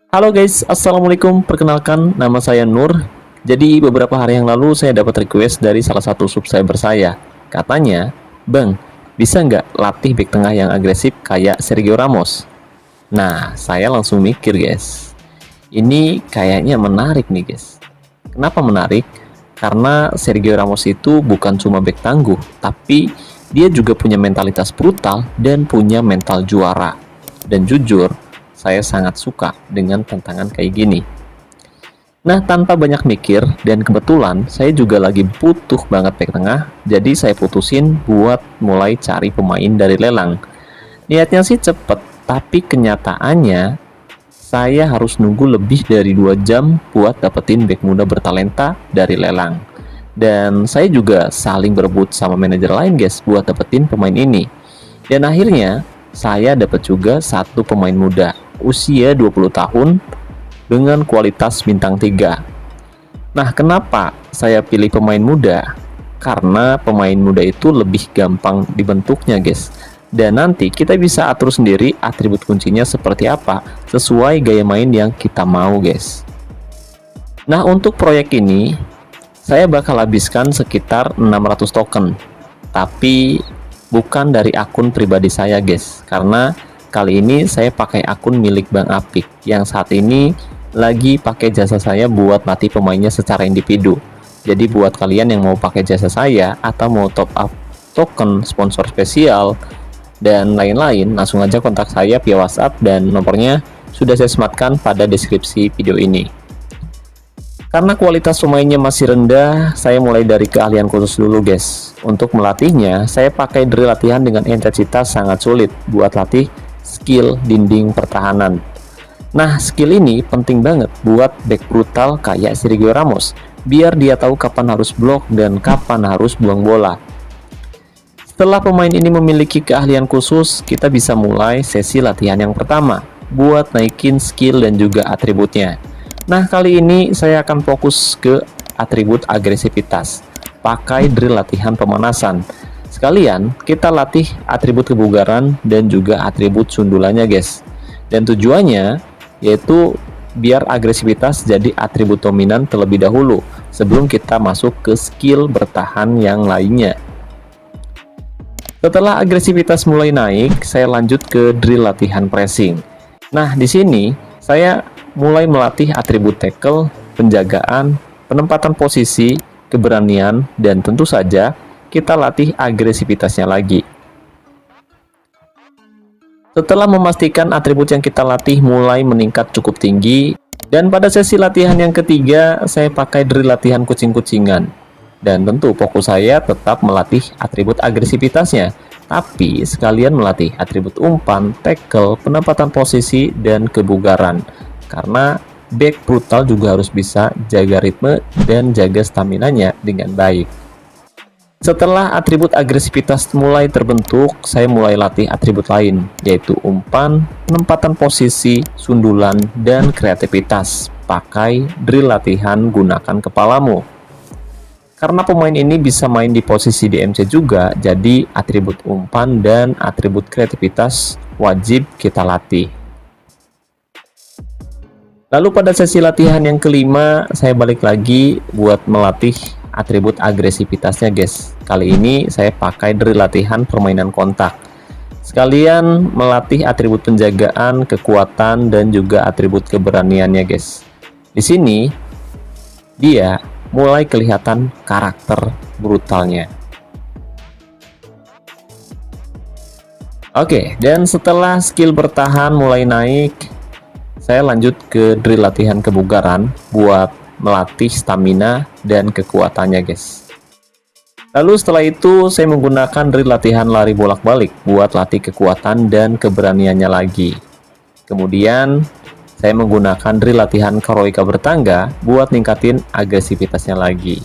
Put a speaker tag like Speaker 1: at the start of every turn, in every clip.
Speaker 1: Halo guys, Assalamualaikum. Perkenalkan, nama saya Nur. Jadi beberapa hari yang lalu saya dapat request dari salah satu subscriber saya. Katanya, Bang, bisa nggak latih back tengah yang agresif kayak Sergio Ramos? Nah, saya langsung mikir guys. Ini kayaknya menarik nih guys. Kenapa menarik? Karena Sergio Ramos itu bukan cuma back tangguh, tapi dia juga punya mentalitas brutal dan punya mental juara. Dan jujur, saya sangat suka dengan tantangan kayak gini. Nah, tanpa banyak mikir, dan kebetulan saya juga lagi butuh banget back tengah, jadi saya putusin buat mulai cari pemain dari lelang. Niatnya sih cepet, tapi kenyataannya saya harus nunggu lebih dari 2 jam buat dapetin back muda bertalenta dari lelang. Dan saya juga saling berebut sama manajer lain guys buat dapetin pemain ini. Dan akhirnya saya dapat juga satu pemain muda usia 20 tahun dengan kualitas bintang 3. Nah, kenapa saya pilih pemain muda? Karena pemain muda itu lebih gampang dibentuknya, guys. Dan nanti kita bisa atur sendiri atribut kuncinya seperti apa sesuai gaya main yang kita mau, guys. Nah, untuk proyek ini saya bakal habiskan sekitar 600 token. Tapi bukan dari akun pribadi saya, guys. Karena kali ini saya pakai akun milik Bang Apik yang saat ini lagi pakai jasa saya buat latih pemainnya secara individu. Jadi buat kalian yang mau pakai jasa saya atau mau top up token sponsor spesial dan lain-lain, langsung aja kontak saya via WhatsApp dan nomornya sudah saya sematkan pada deskripsi video ini. Karena kualitas pemainnya masih rendah, saya mulai dari keahlian khusus dulu guys. Untuk melatihnya, saya pakai drill latihan dengan intensitas sangat sulit buat latih skill dinding pertahanan. Nah, skill ini penting banget buat back brutal kayak Sergio Ramos, biar dia tahu kapan harus blok dan kapan harus buang bola. Setelah pemain ini memiliki keahlian khusus, kita bisa mulai sesi latihan yang pertama buat naikin skill dan juga atributnya. Nah, kali ini saya akan fokus ke atribut agresivitas, pakai drill latihan pemanasan. Sekalian kita latih atribut kebugaran dan juga atribut sundulannya guys. Dan tujuannya yaitu biar agresivitas jadi atribut dominan terlebih dahulu sebelum kita masuk ke skill bertahan yang lainnya. Setelah agresivitas mulai naik, saya lanjut ke drill latihan pressing. Nah, di sini saya mulai melatih atribut tackle, penjagaan, penempatan posisi, keberanian, dan tentu saja kita latih agresivitasnya lagi. Setelah memastikan atribut yang kita latih mulai meningkat cukup tinggi, dan pada sesi latihan yang ketiga saya pakai drill latihan kucing-kucingan. Dan tentu fokus saya tetap melatih atribut agresivitasnya, tapi sekalian melatih atribut umpan, tackle, penempatan posisi, dan kebugaran. Karena back brutal juga harus bisa jaga ritme dan jaga stamina-nya dengan baik. Setelah atribut agresivitas mulai terbentuk, saya mulai latih atribut lain, yaitu umpan, penempatan posisi, sundulan, dan kreativitas. Pakai drill latihan gunakan kepalamu. Karena pemain ini bisa main di posisi DMC juga, jadi atribut umpan dan atribut kreativitas wajib kita latih. Lalu pada sesi latihan yang kelima, saya balik lagi buat melatih atribut agresivitasnya guys. Kali ini saya pakai drill latihan permainan kontak. Sekalian melatih atribut penjagaan, kekuatan, dan juga atribut keberaniannya guys. Di sini dia mulai kelihatan karakter brutalnya. Oke, dan setelah skill bertahan mulai naik, saya lanjut ke drill latihan kebugaran buat melatih stamina dan kekuatannya guys. Lalu setelah itu saya menggunakan drill latihan lari bolak-balik buat latih kekuatan dan keberaniannya lagi. Kemudian saya menggunakan drill latihan keroika bertangga buat ningkatin agresivitasnya lagi.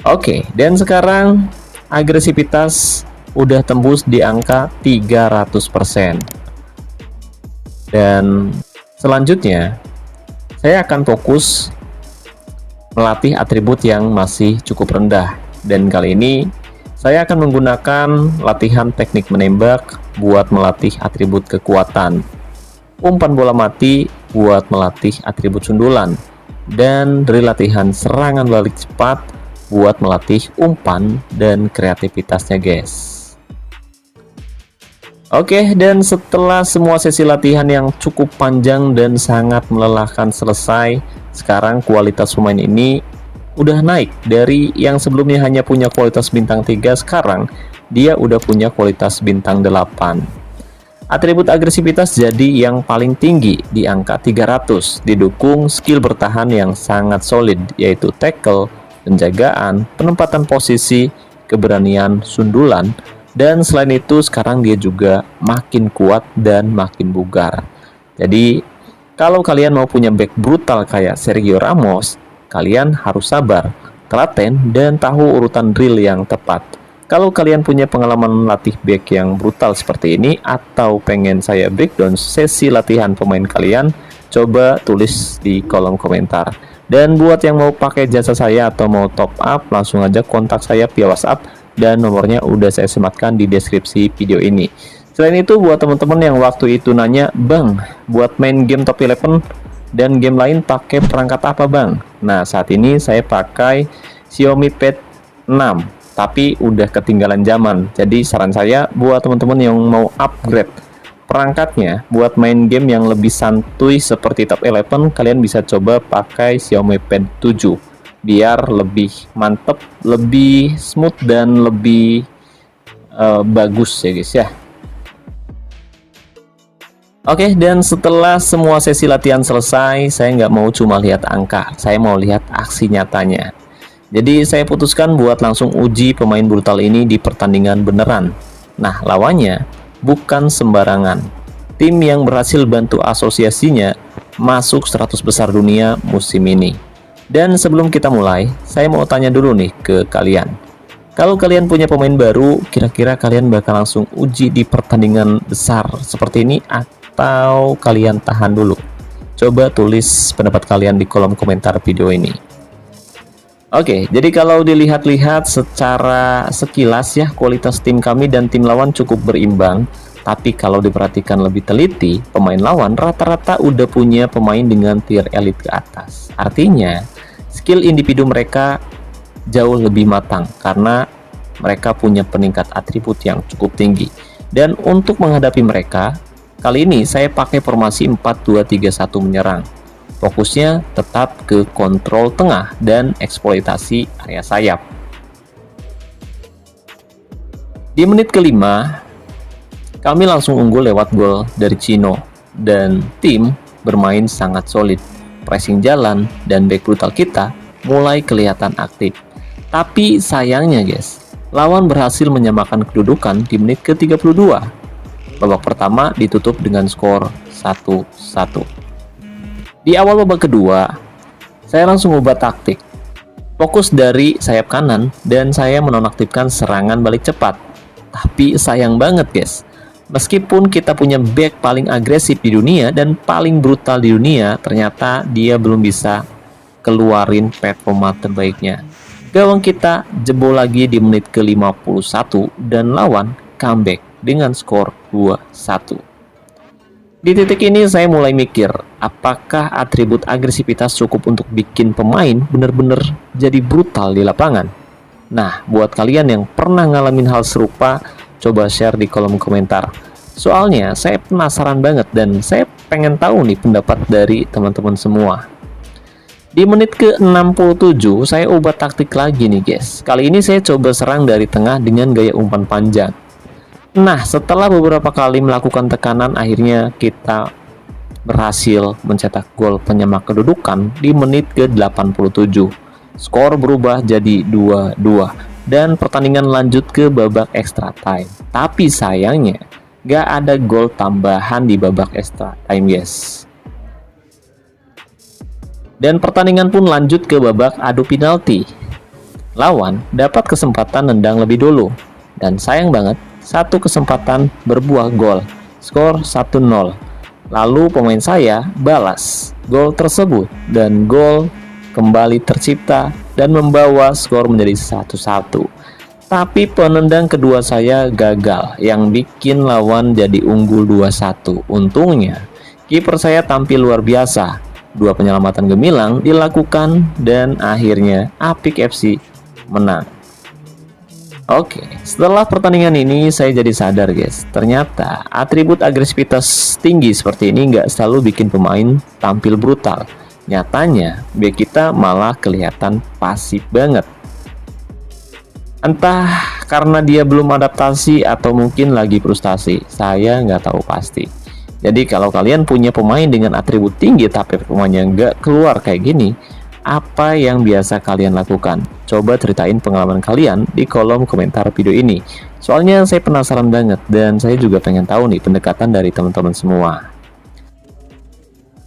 Speaker 1: Oke, dan sekarang agresivitas udah tembus di angka 300%. Dan selanjutnya saya akan fokus melatih atribut yang masih cukup rendah. Dan kali ini saya akan menggunakan latihan teknik menembak buat melatih atribut kekuatan. umpan bola mati buat melatih atribut sundulan, dan dari latihan serangan balik cepat buat melatih umpan dan kreativitasnya guys. Oke, dan setelah semua sesi latihan yang cukup panjang dan sangat melelahkan selesai, sekarang kualitas pemain ini udah naik dari yang sebelumnya hanya punya kualitas bintang 3, sekarang dia udah punya kualitas bintang 8. Atribut agresivitas jadi yang paling tinggi di angka 300, didukung skill bertahan yang sangat solid yaitu tackle, penjagaan, penempatan posisi, keberanian sundulan, dan selain itu sekarang dia juga makin kuat dan makin bugar. Jadi kalau kalian mau punya back brutal kayak Sergio Ramos, kalian harus sabar, telaten, dan tahu urutan drill yang tepat. Kalau kalian punya pengalaman latih back yang brutal seperti ini atau pengen saya breakdown sesi latihan pemain kalian, coba tulis di kolom komentar. Dan buat yang mau pakai jasa saya atau mau top up, langsung aja kontak saya via WhatsApp, dan nomornya udah saya sematkan di deskripsi video ini. Selain itu, buat teman-teman yang waktu itu nanya, "Bang, buat main game Top 11 dan game lain pakai perangkat apa, Bang?" Nah, saat ini saya pakai Xiaomi Pad 6, tapi udah ketinggalan zaman. Jadi saran saya buat teman-teman yang mau upgrade perangkatnya buat main game yang lebih santuy seperti Top 11, kalian bisa coba pakai Xiaomi Pad 7 biar lebih mantep, lebih smooth, dan lebih bagus ya guys ya. Oke, dan setelah semua sesi latihan selesai, saya nggak mau cuma lihat angka, saya mau lihat aksi nyatanya. Jadi saya putuskan buat langsung uji pemain brutal ini di pertandingan beneran. Nah, lawannya bukan sembarangan. Tim yang berhasil bantu asosiasinya masuk 100 besar dunia musim ini. Dan sebelum kita mulai, saya mau tanya dulu nih ke kalian. Kalau kalian punya pemain baru, kira-kira kalian bakal langsung uji di pertandingan besar seperti ini atau kalian tahan dulu? Coba tulis pendapat kalian di kolom komentar video ini. Oke, jadi kalau dilihat-lihat secara sekilas ya, kualitas tim kami dan tim lawan cukup berimbang. Tapi kalau diperhatikan lebih teliti, pemain lawan rata-rata udah punya pemain dengan tier elite ke atas. Artinya, skill individu mereka jauh lebih matang karena mereka punya peningkat atribut yang cukup tinggi. Dan untuk menghadapi mereka, kali ini saya pakai formasi 4-2-3-1 menyerang. Fokusnya tetap ke kontrol tengah dan eksploitasi area sayap. Di menit kelima, kami langsung unggul lewat gol dari Cino, dan tim bermain sangat solid. Pressing jalan dan back brutal kita mulai kelihatan aktif. Tapi sayangnya guys, lawan berhasil menyamakan kedudukan di menit ke-32. Babak pertama ditutup dengan skor 1-1. Di awal babak kedua, saya langsung ubah taktik. Fokus dari sayap kanan dan saya menonaktifkan serangan balik cepat. Tapi sayang banget guys, meskipun kita punya back paling agresif di dunia dan paling brutal di dunia, ternyata dia belum bisa keluarin performa terbaiknya. Gawang kita jebol lagi di menit ke-51 dan lawan comeback dengan skor 2-1. Di titik ini saya mulai mikir, apakah atribut agresivitas cukup untuk bikin pemain bener-bener jadi brutal di lapangan? Nah, buat kalian yang pernah ngalamin hal serupa, coba share di kolom komentar. Soalnya saya penasaran banget dan saya pengen tahu nih pendapat dari teman-teman semua. Di menit ke-67 saya ubah taktik lagi nih guys. Kali ini saya coba serang dari tengah dengan gaya umpan panjang. Nah, setelah beberapa kali melakukan tekanan, akhirnya kita berhasil mencetak gol penyemak kedudukan di menit ke-87. Skor berubah jadi 2-2 dan pertandingan lanjut ke babak extra time. Tapi sayangnya gak ada gol tambahan di babak extra time guys. Dan pertandingan pun lanjut ke babak adu penalti. Lawan dapat kesempatan nendang lebih dulu, dan sayang banget satu kesempatan berbuah gol, skor 1-0. Lalu pemain saya balas gol tersebut dan gol kembali tercipta dan membawa skor menjadi 1-1. Tapi penendang kedua saya gagal yang bikin lawan jadi unggul 2-1. Untungnya Kiper saya tampil luar biasa. 2 penyelamatan gemilang dilakukan dan akhirnya Apik FC menang. Oke, setelah pertandingan ini saya jadi sadar guys, ternyata atribut agresivitas tinggi seperti ini nggak selalu bikin pemain tampil brutal. Nyatanya, bek kita malah kelihatan pasif banget. Entah karena dia belum adaptasi atau mungkin lagi frustasi, saya nggak tahu pasti. Jadi kalau kalian punya pemain dengan atribut tinggi tapi pemainnya nggak keluar kayak gini, apa yang biasa kalian lakukan? Coba ceritain pengalaman kalian di kolom komentar video ini. Soalnya saya penasaran banget dan saya juga pengen tahu nih pendekatan dari teman-teman semua.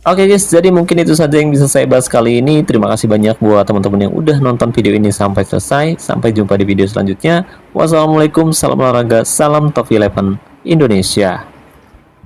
Speaker 1: Oke guys, jadi mungkin itu saja yang bisa saya bahas kali ini. Terima kasih banyak buat teman-teman yang udah nonton video ini sampai selesai. Sampai jumpa di video selanjutnya. Wassalamualaikum, salam olahraga, salam Top 11 Indonesia.